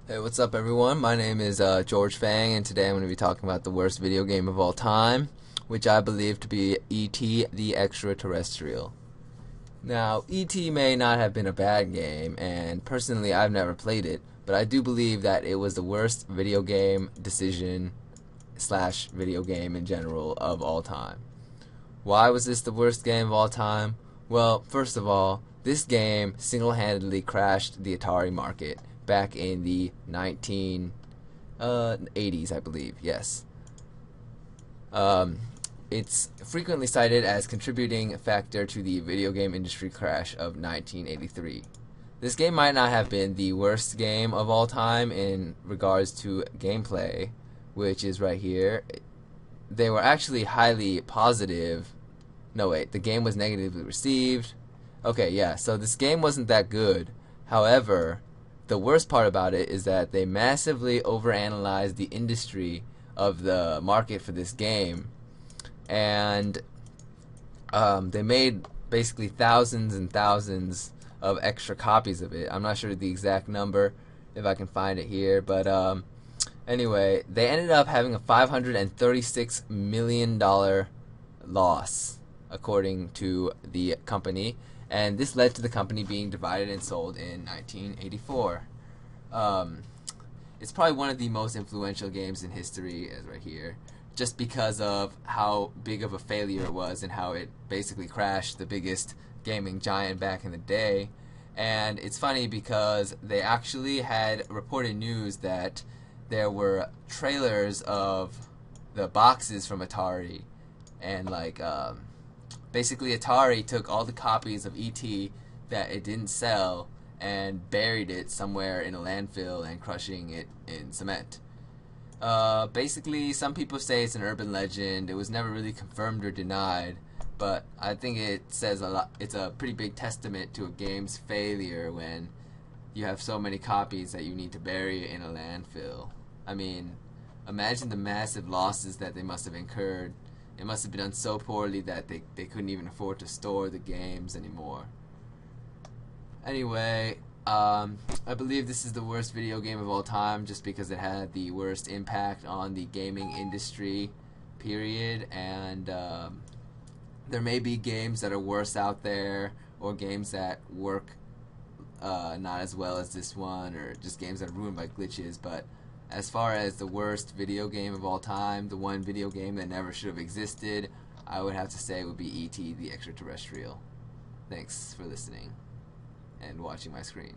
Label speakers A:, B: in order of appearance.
A: Hey, what's up, everyone? My name is George Fang, and today I'm going to be talking about the worst video game of all time, which I believe to be E.T. the Extraterrestrial. Now, E.T. may not have been a bad game, and personally, I've never played it, but I do believe that it was the worst video game decision slash video game in general of all time. Why was this the worst game of all time? Well, first of all, this game single-handedly crashed the Atari market back in the 1980s, I believe. Yes. Um, it's frequently cited as contributing factor to the video game industry crash of 1983. This game might not have been the worst game of all time in regards to gameplay, which is right here. They were actually highly positive. No, wait, the game was negatively received. Okay, yeah, so this game wasn't that good. However, the worst part about it is that they massively overanalyzed the industry of the market for this game, and they made basically thousands and thousands of extra copies of it. I'm not sure the exact number if I can find it here, but anyway, they ended up having a $536 million loss, according to the company, and this led to the company being divided and sold in 1984. Um, it's probably one of the most influential games in history, as right here, just because of how big of a failure it was and how it basically crashed the biggest gaming giant back in the day. And it's funny because they actually had reported news that there were trailers of the boxes from Atari, and basically Atari took all the copies of ET that it didn't sell and buried it somewhere in a landfill and crushing it in cement. Basically, some people say it's an urban legend. It was never really confirmed or denied, but I think it says a lot. It's a pretty big testament to a game's failure when you have so many copies that you need to bury it in a landfill. I mean, imagine the massive losses that they must have incurred. It must have been done so poorly that they couldn't even afford to store the games anymore. Anyway, I believe this is the worst video game of all time just because it had the worst impact on the gaming industry, period. And there may be games that are worse out there, or games that work not as well as this one, or just games that are ruined by glitches. But as far as the worst video game of all time, the one video game that never should have existed, I would have to say it would be E.T. the Extraterrestrial. Thanks for listening and watching my screen.